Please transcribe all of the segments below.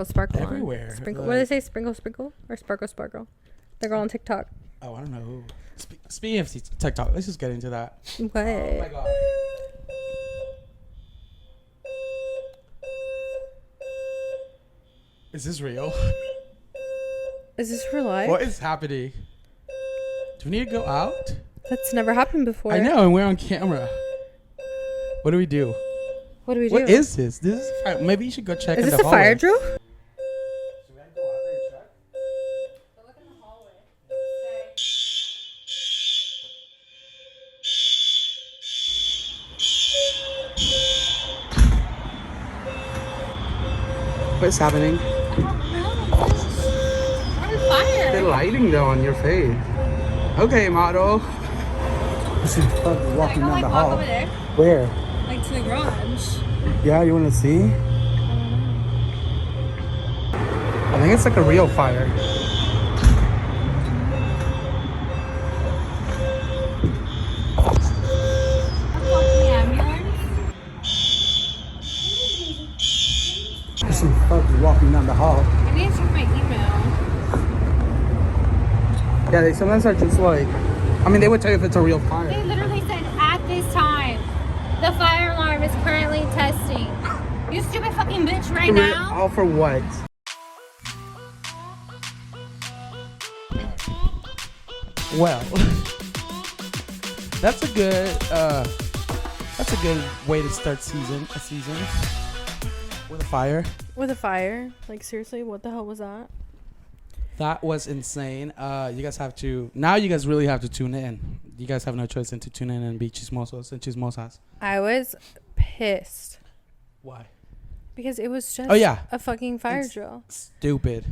sparkle everywhere. Sprinkle. What do they say? Sprinkle or sparkle? The girl on TikTok. Oh, I don't know who. Speaking of TikTok, let's just get into that. What? Oh my god. Is this real? Is this real life? What is happening? Do we need to go out? That's never happened before. I know, and we're on camera. What do we do? What What is this? This is fire. Maybe you should go check. Is in this the a fire hallway. drill? Should I go out there and check? Look in the hallway. What's happening? I don't know. We're on fire. The lighting though on your face. Okay, model. This is walking down the hall. Over there, Where? like to the garage. Yeah, you want to see? I think it's like a real fire. There's some thugs walking down the hall. I need to check my email. Yeah, they sometimes are just like, I mean, they would tell you if it's a real fire. They literally said at this time, the fire alarm is currently testing. You stupid fucking bitch right now. All for what? Well, that's a good way to start a season with a fire. With a fire? Like seriously, what the hell was that? That was insane. You guys have to you guys really have to tune in. You guys have no choice than to tune in and be chismosos and chismosas. I was pissed. Why? Because it was just a fucking fire drill. Stupid.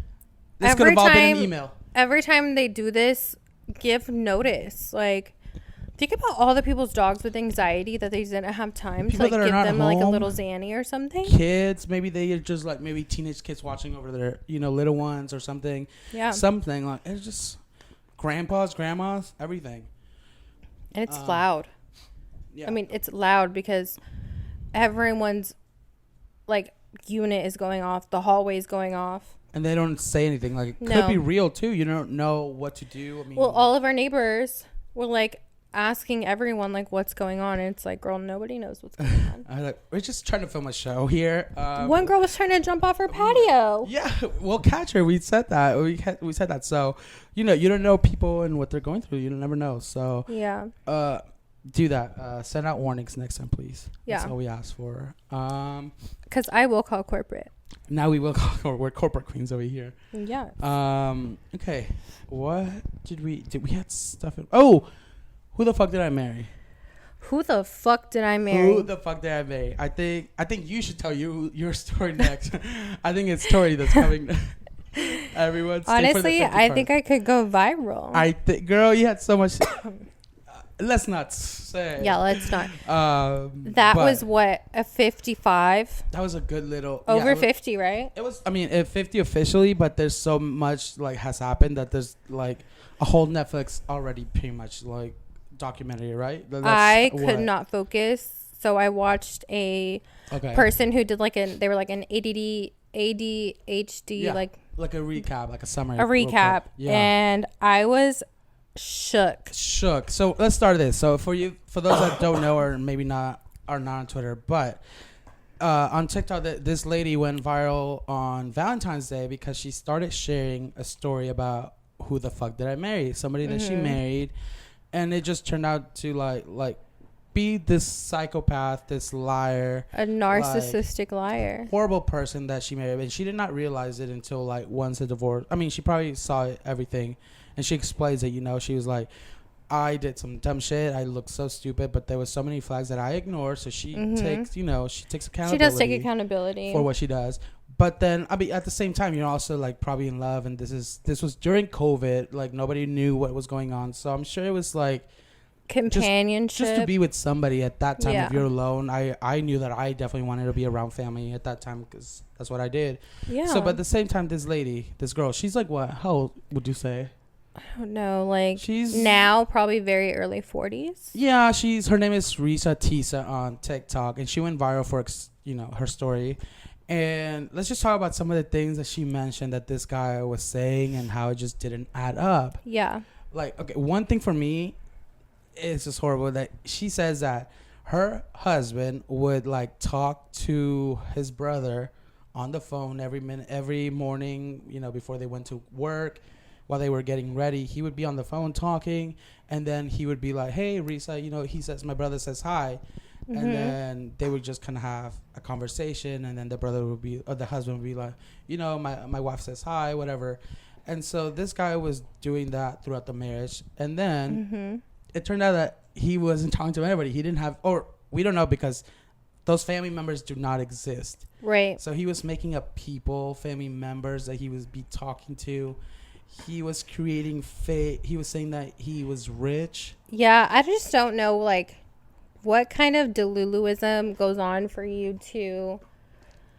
This could have all been an email. Every time they do this, give notice. Like, think about all the people's dogs with anxiety that they didn't have time to like give them like a little Xanny or something. Kids, maybe they are just like maybe teenage kids watching over their little ones or something. Yeah. Something like it's just grandpas, grandmas, everything. And it's loud. Yeah. I mean, it's loud because everyone's like unit is going off, the hallway is going off. And they don't say anything. Like, it could be real, too. You don't know what to do. I mean, well, all of our neighbors were, like, asking everyone, like, what's going on. And it's like, girl, nobody knows what's going on. I was like, we're just trying to film a show here. One girl was trying to jump off her patio. Yeah, we'll catch her. We said that. We said that. So, you don't know people and what they're going through. You never know. So, yeah. Do that. Send out warnings next time, please. Yeah. That's all we ask for. Because I will call corporate. Now we will call. We're corporate queens over here. Yeah. Okay. What did we had stuff in, oh, who the fuck did I marry? Who the fuck did I marry? Who the fuck did I marry? I think you should tell your story next. I think it's Tori that's coming. Everyone. Honestly, I think I could go viral. I think, girl, you had so much. Let's not say. Yeah, let's not. That was what, a 55? That was a good little. Over 50, right? It was. I mean, 50 officially, but there's so much like has happened that there's like a whole Netflix already pretty much like documentary, right? I could not focus, so I watched a person who did like they were like an ADHD, like a recap, like a summary. A recap, and I was shook. So let's start this. So for those that don't know or maybe are not on Twitter, but on TikTok, this lady went viral on Valentine's Day because she started sharing a story about who the fuck did I marry, somebody that she married, and it just turned out to like be this psychopath, this liar, a narcissistic liar, horrible person that she married, and she did not realize it until like once the divorce. I mean, she probably saw everything. And she explains it, she was like, I did some dumb shit. I looked so stupid, but there was so many flags that I ignored. So she takes, she takes accountability. She does take accountability for what she does. But then, I mean, at the same time, you're also like probably in love. And this was during COVID. Like nobody knew what was going on. So I'm sure it was like companionship. Just to be with somebody at that time if you're alone. I knew that I definitely wanted to be around family at that time because that's what I did. Yeah. So, but at the same time, this girl, she's like what? How old would you say? I don't know, like she's now probably very early 40s. Yeah, her name is Risa Tisa on TikTok, and she went viral for her story, And let's just talk about some of the things that she mentioned that this guy was saying and how it just didn't add up. Yeah. Like, okay, one thing for me is just horrible that she says that her husband would like talk to his brother on the phone every morning, you know, before they went to work, while they were getting ready. He would be on the phone talking, and then he would be like, hey, Risa, you know, he says, my brother says hi. Mm-hmm. And then they would just kind of have a conversation, and then the brother would be, or the husband would be like, you know, my wife says hi, whatever. And so this guy was doing that throughout the marriage. And then it turned out that he wasn't talking to anybody. He didn't have, or we don't know, because those family members do not exist. Right. So he was making up family members that he was be talking to. He was creating fake. He was saying that he was rich. Yeah, I just don't know, like, what kind of deluluism goes on for you to,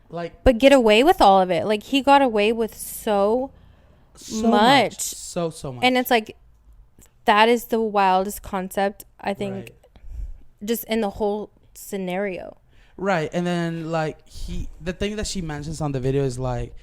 like, but get away with all of it. Like, he got away with so much. So much. And it's like, that is the wildest concept, I think, just in the whole scenario. Right. And then, like, the thing that she mentions on the video is, like,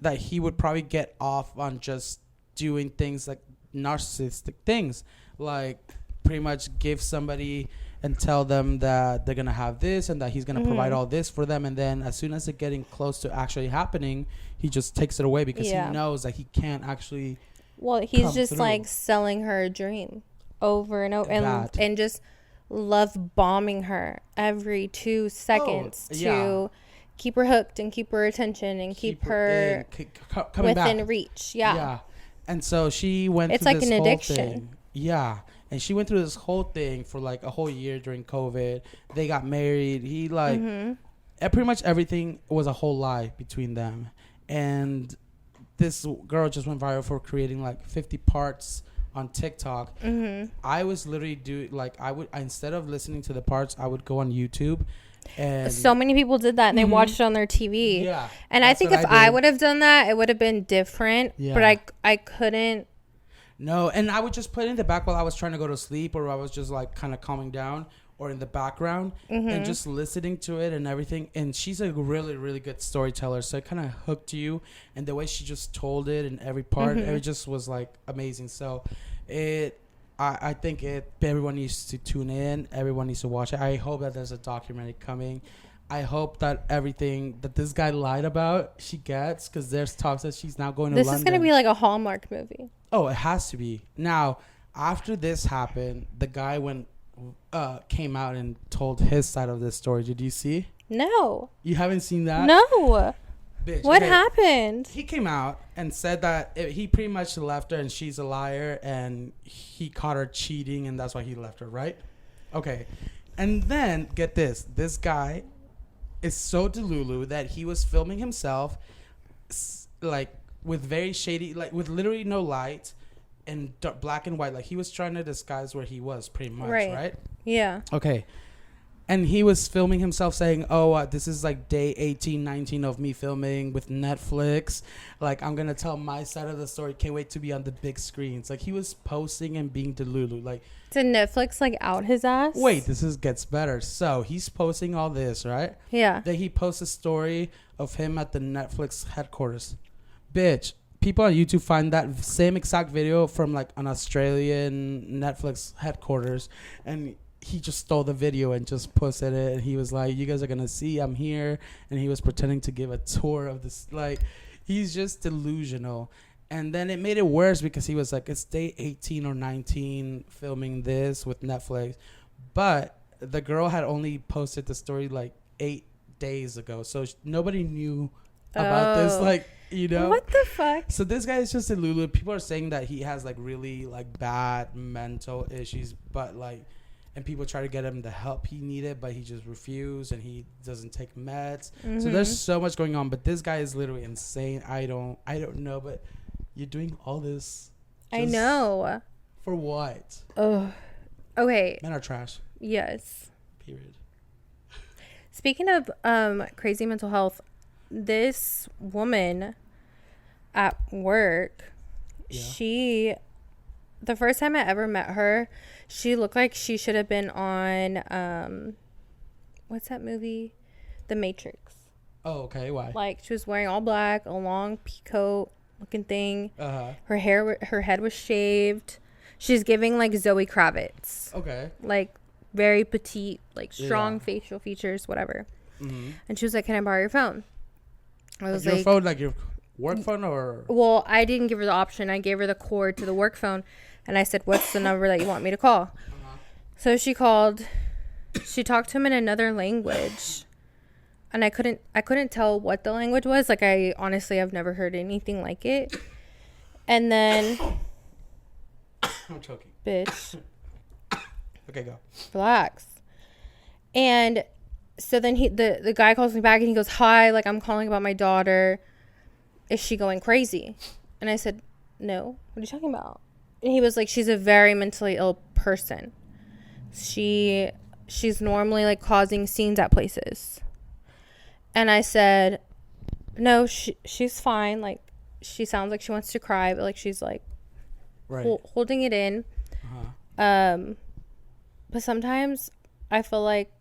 that he would probably get off on just doing things like narcissistic things. Like, pretty much give somebody and tell them that they're going to have this and that he's going to provide all this for them. And then as soon as it's getting close to actually happening, he just takes it away because he knows that he can't actually. Well, he's just like selling her a dream over and over and just love bombing her every 2 seconds to keep her hooked and keep her attention and keep her within reach. Yeah. And so she went through this whole addiction. Thing. Yeah. And she went through this whole thing for like a whole year during COVID. They got married. He like pretty much everything was a whole lie between them. And this girl just went viral for creating like 50 parts on TikTok. I was literally instead of listening to the parts, I would go on YouTube. And so many people did that and they watched it on their TV. Yeah. And I think if I would have done that, it would have been different. Yeah. But I couldn't. No, and I would just put it in the back while I was trying to go to sleep, or I was just like kind of calming down, or in the background and just listening to it and everything. And she's a really, really good storyteller, so it kind of hooked you. And the way she just told it in every part, it just was like amazing. So I think everyone needs to tune in. Everyone needs to watch it. I hope that there's a documentary coming. I hope that everything that this guy lied about, she gets, because there's talks that she's now going to London. This is going to be like a Hallmark movie. Oh, it has to be. Now, after this happened, the guy came out and told his side of the story. Did you see? No. You haven't seen that? No. Bitch, what happened? He came out and said that he pretty much left her and she's a liar and he caught her cheating and that's why he left her, right? Okay. And then, get this. This guy is so delulu that he was filming himself like with very shady, like with literally no light and black and white. Like he was trying to disguise where he was pretty much, right? Yeah. Okay. And he was filming himself saying, oh, this is like day 18, 19 of me filming with Netflix. Like, I'm going to tell my side of the story. Can't wait to be on the big screens. Like, he was posting and being delulu. Like, did Netflix, like, out his ass? Wait, gets better. So, he's posting all this, right? Yeah. Then he posts a story of him at the Netflix headquarters. Bitch, people on YouTube find that same exact video from, like, an Australian Netflix headquarters. And he just stole the video and just posted it, and he was like, you guys are gonna see I'm here, and he was pretending to give a tour of this. Like, he's just delusional. And then it made it worse because he was like, it's day 18 or 19 filming this with Netflix, but the girl had only posted the story like 8 days ago, so nobody knew about this, like, you know, what the fuck. So this guy is just a Lulu. People are saying that he has like really like bad mental issues, but like, and people try to get him the help he needed, but he just refused, and he doesn't take meds. So there's so much going on, but this guy is literally insane. I don't know, but you're doing all this. I know. For what? Oh, okay. Men are trash. Yes. Period. Speaking of crazy mental health, this woman at work, the first time I ever met her, she looked like she should have been on, what's that movie? The Matrix. Oh, okay. Why? Like, she was wearing all black, a long peacoat looking thing. Her head was shaved. She's giving like Zoe Kravitz. Okay. Like very petite, like strong facial features, whatever. Mm-hmm. And she was like, "Can I borrow your phone?" I was like, your phone, like your work phone, or? Well, I didn't give her the option. I gave her the cord to the work phone, and I said, "What's the number that you want me to call?" So she called. She talked to him in another language, and I couldn't tell what the language was. Like, I honestly have never heard anything like it. And then, I'm choking. Bitch. Okay, go. Relax. And so then the guy calls me back and he goes, "Hi, like, I'm calling about my daughter. Is she going crazy?" And I said, "No. What are you talking about?" And he was like, "She's a very mentally ill person. She's normally like causing scenes at places." And I said, "No, she's fine. Like, she sounds like she wants to cry, but like she's like holding it in." But sometimes I feel like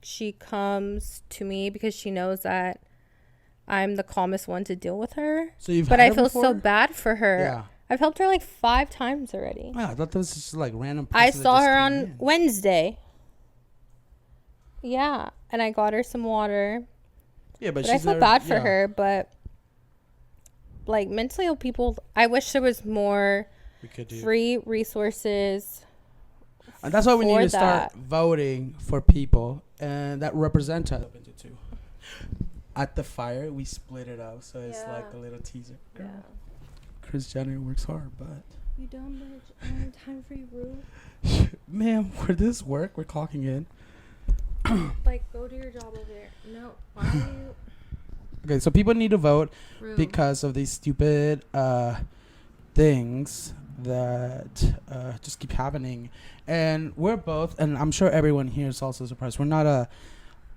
she comes to me because she knows that I'm the calmest one to deal with her. But I feel so bad for her. Yeah. I've helped her like 5 times already. Yeah, I thought this was just like random. I saw her on Wednesday. Yeah, and I got her some water. Yeah, but I feel bad for her. But like, mentally ill people, I wish there was more free resources. And that's why we need to start voting for people and that represent us. At the fire, we split it up, so it's like a little teaser. Girl. Yeah. Kris Jenner works hard, but you dumb bitch. I don't have time for you, Rue. Ma'am, for this work, we're clocking in. Like, go do your job over there. No, why are you? Okay, so people need to vote because of these stupid things that just keep happening. And we're both, and I'm sure everyone here is also surprised, we're not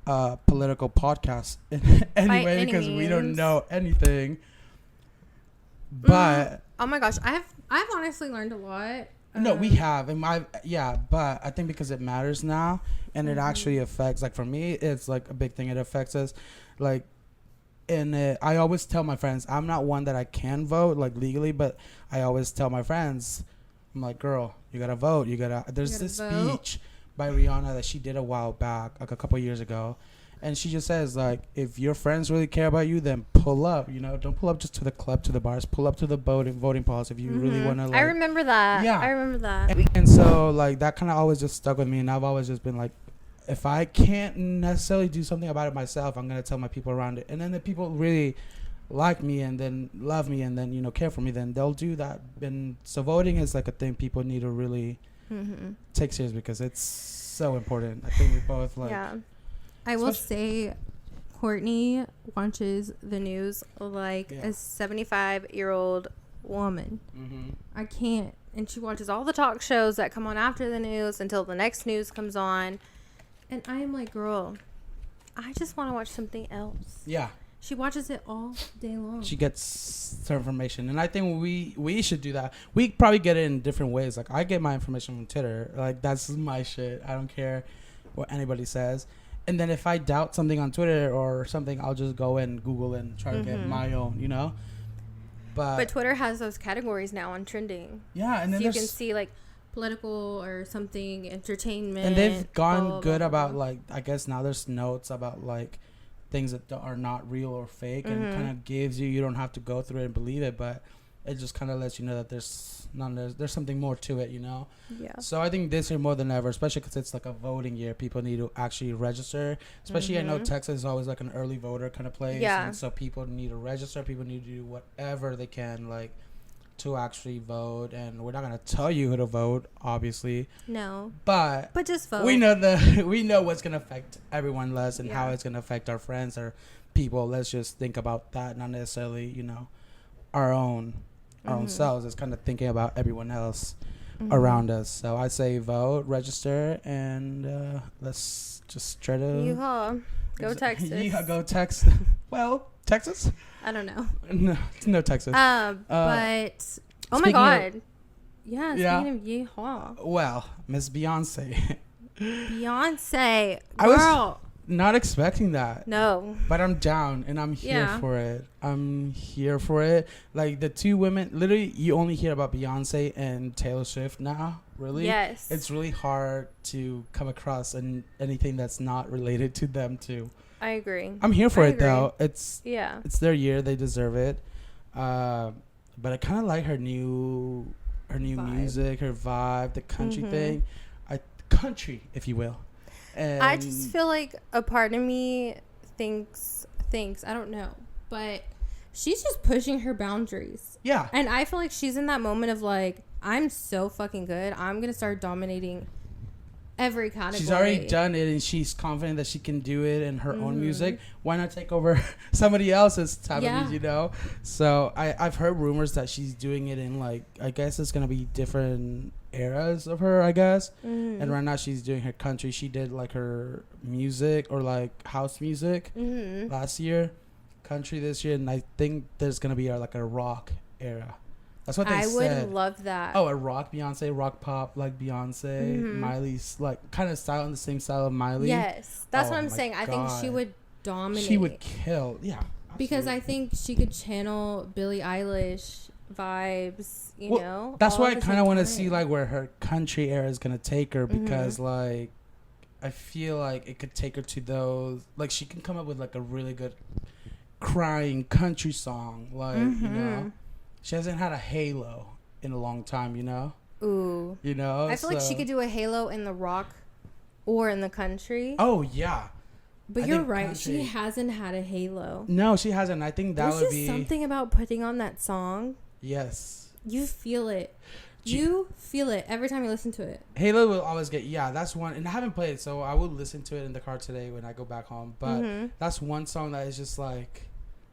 a political podcast in any way because we don't know anything. But oh my gosh, I've honestly learned a lot. No, we have, and but I think because it matters now, and it actually affects. Like, for me, it's like a big thing. It affects us, like. And I always tell my friends, I'm not one that I can vote like legally, but I always tell my friends, I'm like, girl, you gotta vote. There's this speech by Rihanna that she did a while back, like a couple years ago, and she just says, like, if your friends really care about you, then pull up. Don't pull up just to the club, to the bars. Pull up to the voting polls if you really want to. Like, I remember that. Yeah, I remember that. And so, like, that kind of always just stuck with me, and I've always just been like, if I can't necessarily do something about it myself, I'm going to tell my people around it. And then the people really like me and then love me and then, care for me, then they'll do that. And so voting is like a thing people need to really take serious because it's so important. I think we both like. Yeah. I will say Courtney watches the news like a 75-year-old woman. I can't. And she watches all the talk shows that come on after the news until the next news comes on. And I am like, girl, I just want to watch something else. Yeah. She watches it all day long. She gets her information. And I think we should do that. We probably get it in different ways. Like, I get my information from Twitter. Like, that's my shit. I don't care what anybody says. And then if I doubt something on Twitter or something, I'll just go and Google and try to get my own, But Twitter has those categories now on trending. Yeah. And then so you can see, like, political or something, entertainment, and they've gone good about like, I guess now there's notes about like things that are not real or fake, and kind of gives you don't have to go through it and believe it, but it just kind of lets you know that there's something more to it, Yeah. So I think this year more than ever, especially because it's like a voting year, people need to actually register. Especially I know Texas is always like an early voter kind of place, and so people need to register. People need to do whatever they can, like, to actually vote. And we're not gonna tell you who to vote, obviously. No. But just vote. We know what's gonna affect everyone less and how it's gonna affect our friends or people. Let's just think about that, not necessarily, our own selves. It's kind of thinking about everyone else around us. So I say vote, register, and let's just try to. Yeehaw. Go Texas. Yeehaw, go Texas. Well, Texas? I don't know. No Texas. But oh my God. Speaking of yeehaw. Well, Miss Beyoncé. Beyonce. Girl. not expecting that. No. But I'm down and I'm here for it. I'm here for it. Like the two women, literally, you only hear about Beyonce and Taylor Swift now. Really? Yes. It's really hard to come across anything that's not related to them too. I agree. I'm here for it though. It's their year. They deserve it. But I kind of like her new music, her vibe, the country thing. Country, if you will. And I just feel like a part of me thinks, I don't know, but she's just pushing her boundaries. Yeah. And I feel like she's in that moment of like, I'm so fucking good. I'm going to start dominating every category. She's already done it and she's confident that she can do it in her own music. Why not take over somebody else's type of music, you know? So I've heard rumors that she's doing it in like, I guess it's going to be different eras of her, I guess. And right now she's doing her country. She did like her music or like house music last year, country this year, and I think there's going to be like a rock era. That's what they said. I would love that. Oh, a rock Beyonce, rock pop like Beyonce, Miley's like kind of style in the same style of Miley. Yes, that's what I'm saying. God. I think she would dominate. She would kill, yeah. Absolutely. Because I think she could channel Billie Eilish vibes, you know. That's why I kind of want to see like where her country era is gonna take her, because like I feel like it could take her to those, like she can come up with like a really good crying country song, like you know. She hasn't had a halo in a long time, you know? Ooh. You know? I feel like she could do a halo in the rock or in the country. Oh, yeah. But you're right. Country. She hasn't had a halo. No, she hasn't. I think that would be... There's something about putting on that song. Yes. You feel it. You feel it every time you listen to it. Halo will always get... Yeah, that's one... And I haven't played it, so I will listen to it in the car today when I go back home. But that's one song that is just like...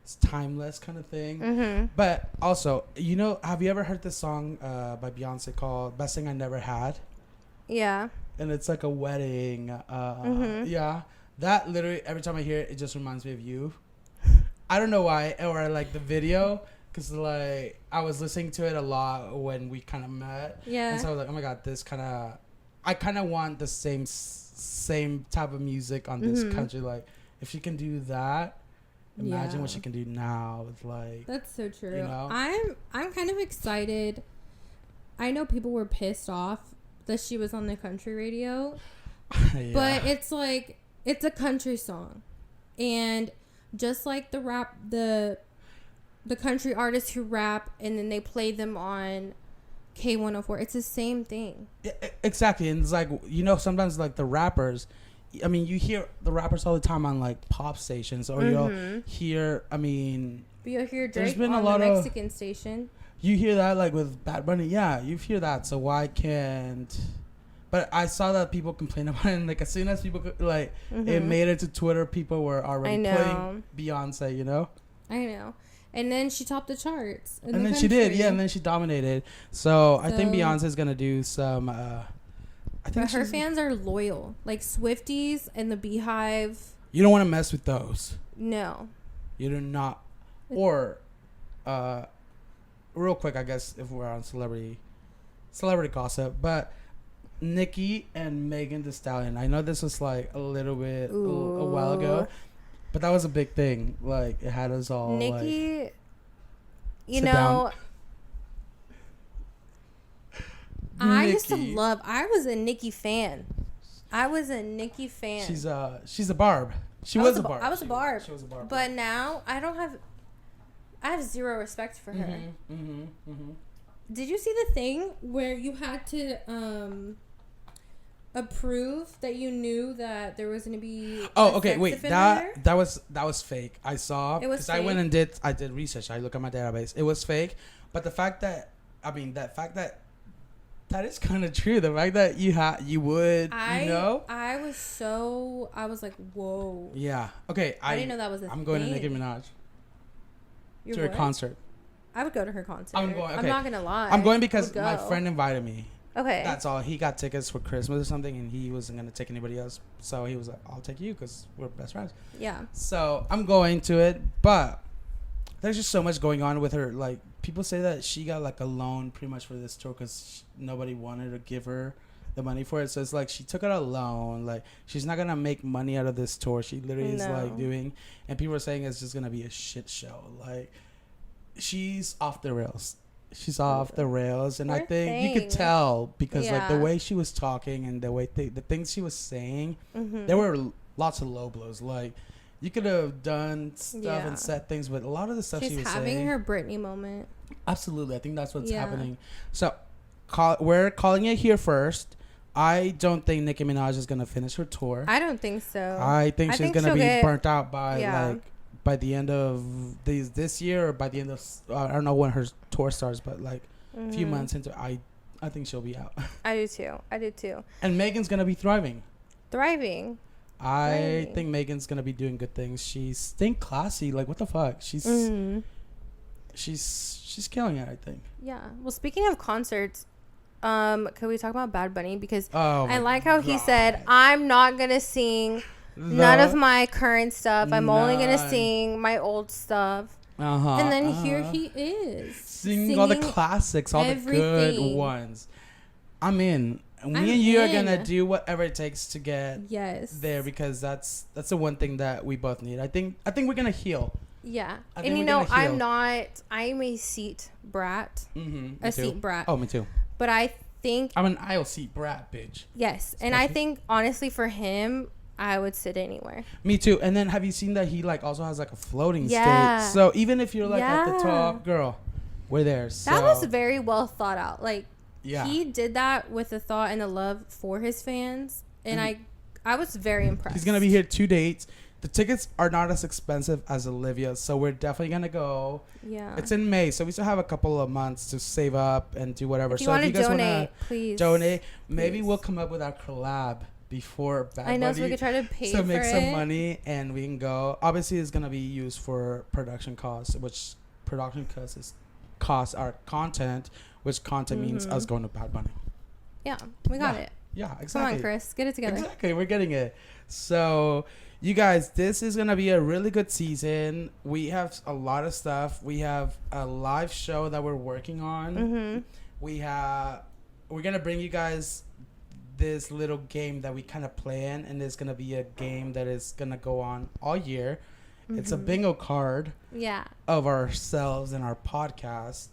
It's timeless kind of thing. But also, you know, have you ever heard this song by Beyonce called Best Thing I Never Had? Yeah. And it's like a wedding. Yeah. That literally, every time I hear it, it just reminds me of you. I don't know why. Or I like the video. Because like, I was listening to it a lot when we kind of met. Yeah. And so I was like, oh my God, this kind of... I kind of want the same type of music on this country. Like, if she can do that... Imagine what she can do now with like... That's so true. You know? I'm kind of excited. I know people were pissed off that she was on the country radio. But it's like... It's a country song. And just like the rap... The country artists who rap and then they play them on K104. It's the same thing. Yeah, exactly. And it's like... You know, sometimes like the rappers... I mean, you hear the rappers all the time on like pop stations, or you'll hear. I mean, but you'll hear Drake on the Mexican station. You hear that like with Bad Bunny, yeah, you hear that. So why can't? But I saw that people complain about it, and like as soon as people like it made it to Twitter, people were already playing Beyonce. You know. I know. And then she topped the charts. And then she did, yeah, and then she dominated. So I think Beyonce's gonna do some. I think but her fans are loyal, like Swifties and the Beehive. You don't want to mess with those. No. You do not. Or, real quick, I guess if we're on celebrity gossip, but Nicki and Megan Thee Stallion. I know this was like a little bit a while ago, but that was a big thing. Like it had us all. Nicki, like, you know. I used to love. I was a Nicki fan. She's a barb. She was a barb. I was a barb. She was a barb. But now I have zero respect for her. Did you see the thing where you had to approve that you knew that there was going to be? Oh, okay. Wait, that was fake. I saw it was because I went and did research. I looked at my database. It was fake, but the fact that that is kind of true. The fact that you would, you know? I was like, whoa. Yeah. Okay. I didn't know that was a thing. I'm going to Nicki Minaj. To her concert. I would go to her concert. I'm going. Okay. I'm not going to lie. I'm going because my friend invited me. Okay. That's all. He got tickets for Christmas or something, and he wasn't going to take anybody else. So he was like, I'll take you because we're best friends. Yeah. So I'm going to it, but there's just so much going on with her. Like, people say that she got like a loan pretty much for this tour because nobody wanted to give her the money for it. So it's like she took out a loan. Like she's not gonna make money out of this tour. She literally is like doing, and people are saying it's just gonna be a shit show. Like she's off the rails. She's off the rails, and I think you could tell because like the way she was talking and the way the things she was saying, there were lots of low blows. Like you could have done stuff and said things, but a lot of the stuff she was saying. She's having her Britney moment. Absolutely, I think that's what's happening. So we're calling it here first. I don't think Nicki Minaj is gonna finish her tour. I don't think so. I think she's gonna be burnt out by like by the end of this year or by the end of I don't know when her tour starts, but like a few months into I think she'll be out. I do too. And Megan's gonna be thriving. I think Megan's gonna be doing good things. She's think classy. Like what the fuck? She's killing it. I think. Yeah. Well, speaking of concerts, could we talk about Bad Bunny? Because I like how he said, "I'm not gonna sing none of my current stuff. I'm only gonna sing my old stuff." And then here he is singing all the classics, all the good ones. I'm in. Me and you are gonna do whatever it takes to get there because that's the one thing that we both need. I think we're gonna heal. Yeah, and you know I'm a seat brat. A seat brat. Oh, me too. But I think I'm an aisle seat brat, bitch. Yes, especially. And I think honestly for him, I would sit anywhere. Me too. And then have you seen that he like also has like a floating stage? So even if you're like at the top, girl, we're there. So. That was very well thought out. Like he did that with the thought and the love for his fans, and I was very impressed. He's gonna be here 2 dates. The tickets are not as expensive as Olivia, so we're definitely gonna go. Yeah, it's in May, so we still have a couple of months to save up and do whatever. If you want to donate, please donate. Maybe we'll come up with our collab before Bad Bunny. I know, so we could try to pay to make some money, and we can go. Obviously, it's gonna be used for production costs, which production costs are content, which content means us going to Bad Bunny. Yeah, we got it. Yeah, exactly. Come on, Chris, get it together. Exactly, we're getting it. So, you guys, this is gonna be a really good season. We have a lot of stuff. We have a live show that we're working on. We're gonna bring you guys this little game that we kind of play in, and it's gonna be a game that is gonna go on all year. It's a bingo card of ourselves and our podcast.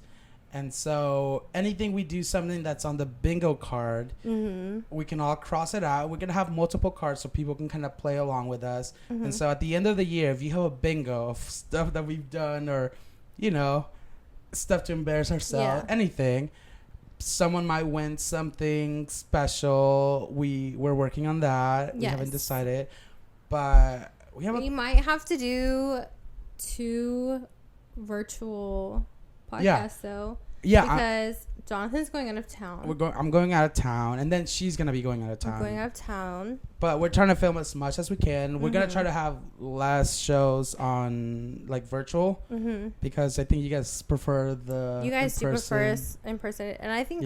And so anything we do, something that's on the bingo card, we can all cross it out. We're going to have multiple cards so people can kind of play along with us. And so at the end of the year, if you have a bingo of stuff that we've done or, you know, stuff to embarrass ourselves, anything, someone might win something special. We're working on that. We haven't decided. But we might have to do 2 virtual podcast though, because Jonathan's going out of town. I'm going out of town, and then she's gonna be going out of town. I'm going out of town, but we're trying to film as much as we can. We're gonna try to have less shows on like virtual, because I think you guys prefer the. You guys do prefer us in person, and I think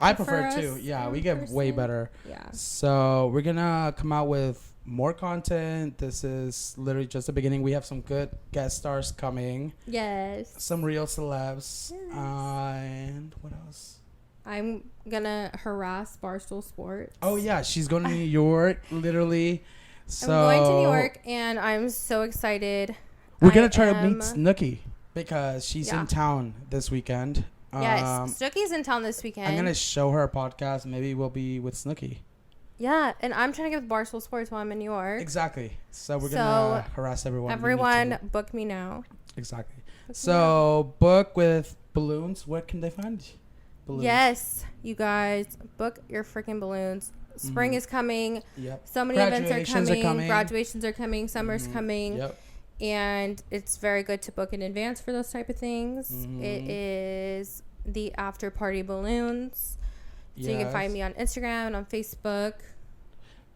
I prefer too. Yeah, we get way better. Yeah. So we're gonna come out with more content. This is literally just the beginning. We have some good guest stars coming. Yes. Some real celebs. Yes. And what else? I'm gonna harass Barstool Sports. Oh yeah, she's going to New York, literally. So I'm going to New York, and I'm so excited. We're gonna try to meet Snooki because she's in town this weekend. Yes, Snooki's in town this weekend. I'm gonna show her a podcast. Maybe we'll be with Snooki. Yeah, and I'm trying to get with Barstool Sports while I'm in New York. Exactly. So we're going to harass everyone. Everyone, book me now. Exactly. So book with balloons. Where can they find balloons? Yes, you guys, book your freaking balloons. Spring is coming. Yep. So many events are coming. Graduations are coming. Summer's coming. Yep. And it's very good to book in advance for those type of things. It is the after party balloons. So you can find me on Instagram and on Facebook.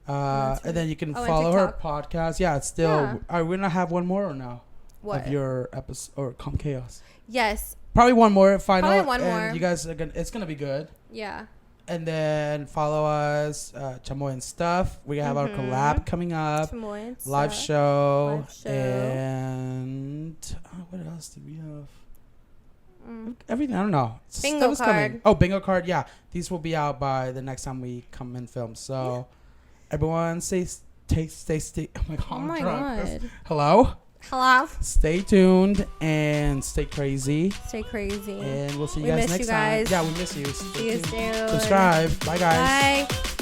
And then you can follow her podcast. Yeah, it's still. Are we gonna have one more or no? What? Of your episode or Come Chaos? Yes. Probably one more. Final. Probably one more. You guys are gonna. It's gonna be good. Yeah. And then follow us, Chamoy and Stuff. We have our collab coming up. Chamoy and live show. And what else do we have? everything. I don't know. Bingo card. Oh, bingo card. Yeah, these will be out by the next time we come and film. So, everyone, stay. Oh my god. Hello. Stay tuned and stay crazy. Stay crazy. And we'll see you guys next time. Yeah, we miss you. See you soon. Subscribe. Bye, guys. Bye.